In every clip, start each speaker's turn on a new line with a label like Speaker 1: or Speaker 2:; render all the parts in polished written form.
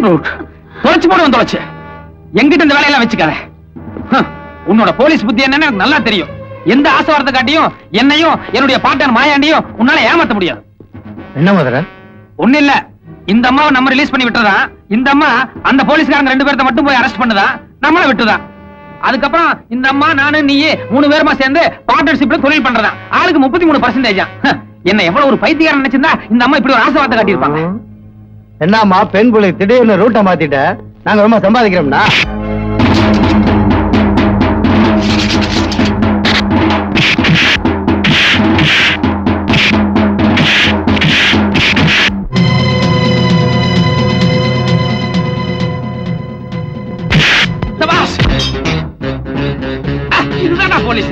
Speaker 1: தொலைச்சு போடுவோம் தொலைச்சு. எங்கிட்ட இந்த வேலையெல்லாம் வச்சுக்காத. உன்னோட போலீஸ் புத்தி என்னன்னு எனக்கு நல்லா தெரியும். எந்த ஆசைவாரத்தை காட்டியும் என்னையும் என்னுடைய பாட்டன் மாயாண்டியும் உன்னால ஏமாத்த முடியாது.
Speaker 2: என்ன மதுரை?
Speaker 1: ஒண்ணு இல்ல, இந்த அம்மாவை நம்ம ரிலீஸ் பண்ணி விட்டுறதான். இந்த அம்மா அந்த போலீஸ்காரங்க 2 பேர்த்த மட்டும் போய் அரெஸ்ட் பண்ணுதான், நம்மள விட்டுதான். அதுக்கப்புறம் இந்த அம்மா நானு நீ 3 பேருமா சேர்ந்து பார்ட்னர்ஷிப்ல தொழில் பண்றதா. ஆளுக்கு 33%. என்ன எவ்வளவு ஒரு பைத்தியக்காரன் நினைச்சிருந்தா இந்த அம்மா இப்படி ஒரு ஆசைவார்த்தை காட்டியிருப்பாங்க.
Speaker 2: என்னம்மா பெண் புள்ளி திடீர்னு ரூட்டை மாத்திட்ட? நாங்க ரொம்ப சம்பாதிக்கிறோம்னா?
Speaker 1: இதுதான் போலீஸ்.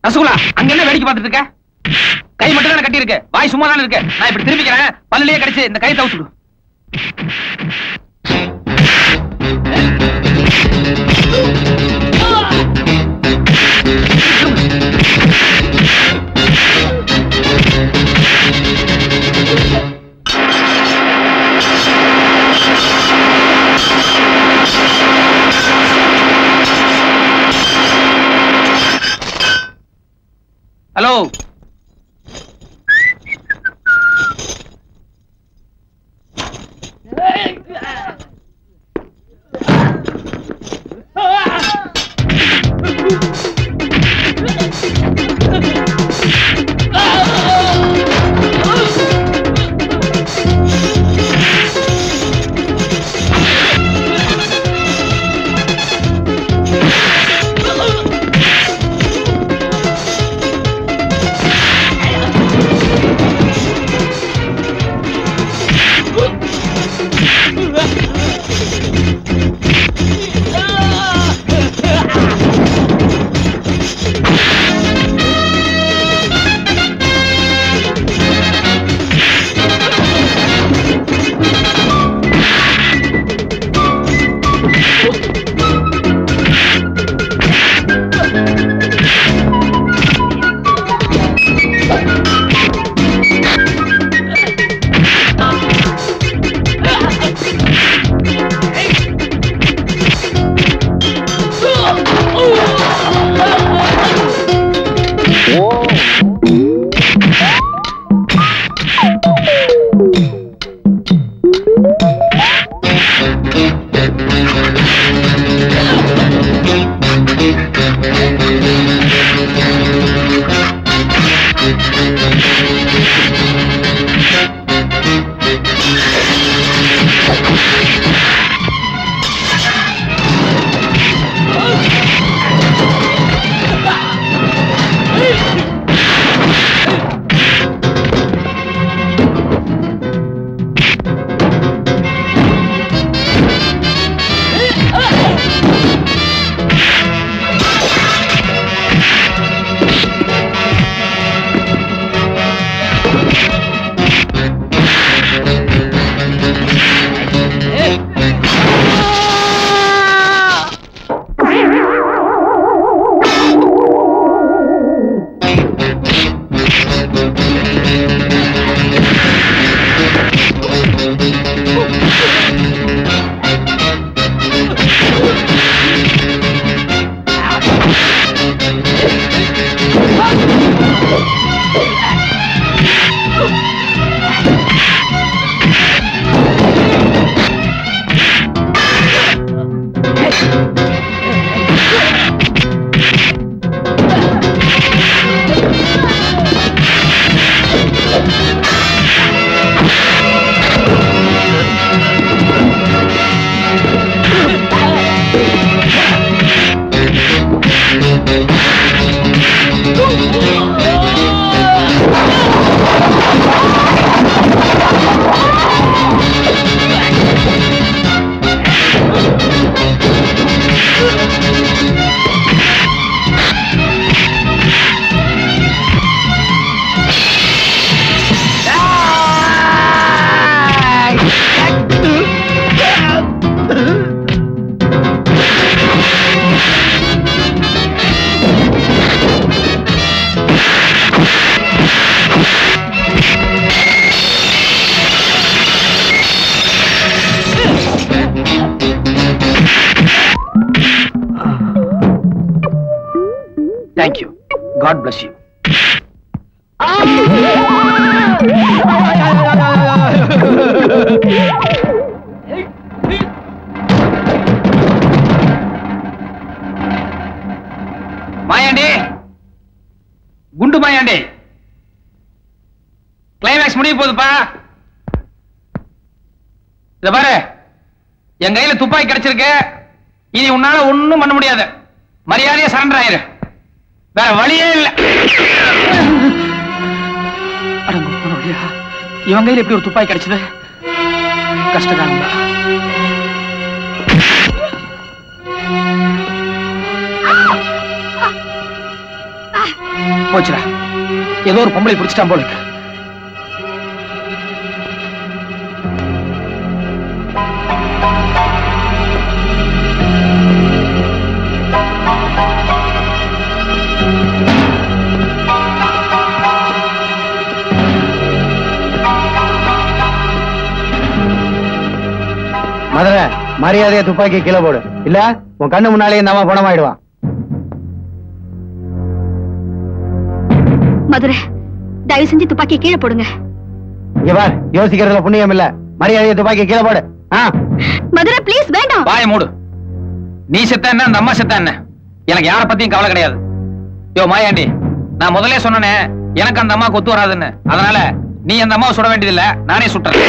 Speaker 1: ரசகுல்லா, அங்க என்ன வேடிக்கை பார்த்துட்டு இருக்க? கை மட்டும் தானே கட்டி இருக்கு, வாய் சும்மா தானே இருக்கு. நான் இப்படி திரும்பிக்கிறேன், பல்லிலேயே கடிச்சு இந்த கையை தவிச்சுடு. Hello, God bless you. Mayandi, குண்டு மாயாண்டி, கிளைமேக்ஸ் முடிய போகுதுப்பா. இத பாரு, என் கையில துப்பாக்கி கிடைச்சிருக்கு. இனி உன்னால ஒண்ணும் பண்ண முடியாது. மரியாதையா சரண்டர் ஆயிரு. வேற வழியே இல்ல. இவன் கையில எப்படி ஒரு துப்பாக்கி கிடைச்சது? கஷ்டகாலம் தான். போச்சுடா, ஏதோ ஒரு பொம்பளை பிடிச்சிட்டான் போல இருக்கு.
Speaker 2: மதுரை, மரியாதையா துப்பாக்கி கீழே போடு. இல்ல உன் கண்ணு முன்னாலே இந்த அம்மா பணமாயிடுவான்.
Speaker 3: மதுரை, தயவு செஞ்சு துப்பாக்கி கீழே போடுங்க.
Speaker 2: இங்க பார், யோசிக்கிறதுல புண்ணியம் இல்ல. மரியாதையா துப்பாக்கி கீழே போடு.
Speaker 3: மதுரை ப்ளீஸ், வேண்டாம்.
Speaker 1: வாய மூடு. நீ செத்த என்ன, அந்த அம்மா செத்த என்ன, எனக்கு யார பத்தியும் கவலை கிடையாது. யோ மாயாண்டி, நான் முதல்ல சொன்னனே எனக்கு அந்த அம்மா கொத்து வராதுன்னு. அதனால நீ அந்த அம்மாவை சுட வேண்டியதில்லை, நானே சுட்டுறேன்.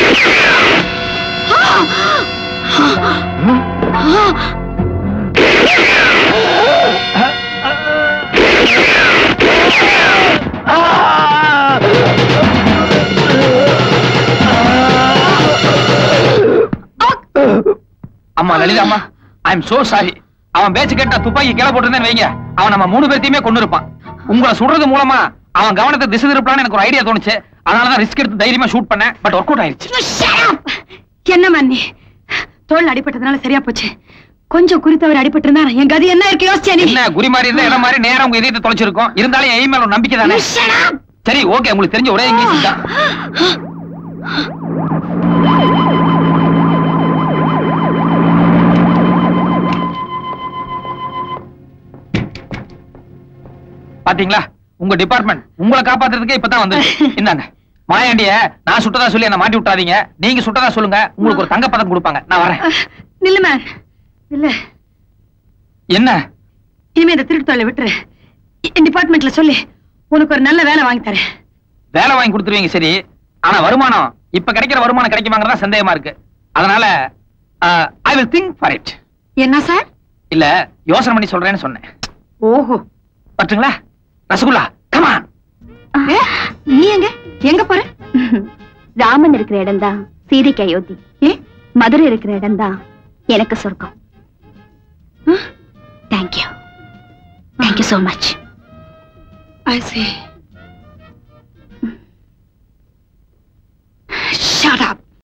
Speaker 1: அம்மா லலிதா, அம்மா ஐ எம் சோ சாரி. அவன் பேச்சு கேட்டா துப்பாக்கி கீழே போட்டிருந்தேன்னு வைங்க, அவன் நம்ம 3 பேர்த்தையுமே கொண்டு இருப்பான். உங்களை சுடுறது மூலமா அவன் கவனத்தை திசை திருப்பலான்னு எனக்கு ஒரு ஐடியா தோணுச்சு. அதனாலதான் ரிஸ்க் எடுத்து தைரியமா ஷூட் பண்ணேன். பட் ஒர்க் அவுட் ஆயிடுச்சு.
Speaker 3: என்ன மன்னி, தோல் அடிபட்டதுனால சரியா போச்சு. கொஞ்சம் குறித்தவர் அடிபட்டு இருந்தா என் கதி என்ன இருக்கு யோசிச்சா?
Speaker 1: என்ன குறி மாதிரி இருந்தா இடம் மாதிரி நேரம் உங்க இதயத்தை தொலைச்சிருக்கும். இருந்தாலும் என் மேல ஒரு நம்பிக்கை தானே. சரி ஓகே, உங்களுக்கு தெரிஞ்ச ஒரே இங்கிலீஷ் தான். பாத்தீங்களா, உங்க டிபார்ட்மெண்ட் உங்களை காப்பாத்துறதுக்கே இப்பதான் வந்து. இந்தாங்க மாயாண்டிய நான் சுட்டதா சொல்லி என்ன மாட்டி விட்டாதீங்க. நீங்க சுட்டதா சொல்லுங்க, உங்களுக்கு ஒரு தங்க பதக்கம் கொடுப்பாங்க. நான் வரேன்.
Speaker 3: நில்லு மேன், இல்ல
Speaker 1: என்ன
Speaker 3: இனிமே இந்த திருட்டு தொழிலை விட்டுரு. என் டிபார்ட்மெண்ட்ல சொல்லி உனக்கு ஒரு நல்ல வேலை வாங்கி தரேன்.
Speaker 1: வேலை வாங்கி கொடுத்துருவீங்க சரி, ஆனா வருமானம் இப்ப கிடைக்கிற வருமானம் கிடைக்குமாங்கிறதா சந்தேகமா இருக்கு. அதனால I will think for it.
Speaker 3: என்ன சார்?
Speaker 1: இல்ல யோசனை பண்ணி சொல்றேன்னு சொன்னேன்.
Speaker 3: ஓஹோ,
Speaker 1: பட்டுங்களா? Rasgulla come on.
Speaker 3: நீ எங்க போற?
Speaker 4: ராமன் இருக்கிற இடம் தான் சீதைக்கு அயோத்தி. மதுரை இருக்கிற இடம் தான் எனக்கு சொர்க்கம். Thank you, thank you so much.
Speaker 3: I see. Shut up.